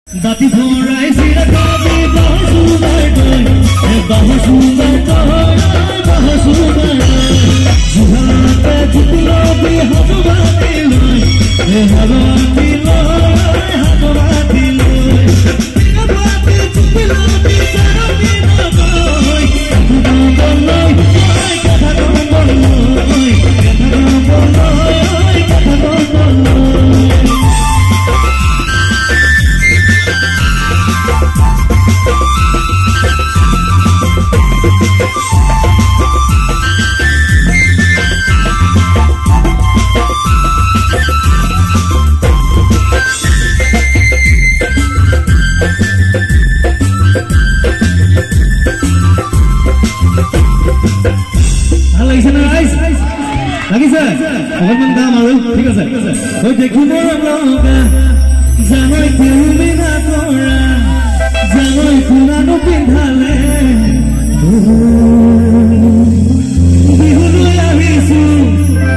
Dati thorai sira kabi bahasu bai bahasu bai juhata jutlo bi habati loy habati loy habati jutlo bi sarami na boy katha লাগিছে অকণমান গাম আৰু ঠিক আছে ঐ দেখি মোৰ লগা জানাই তুমি না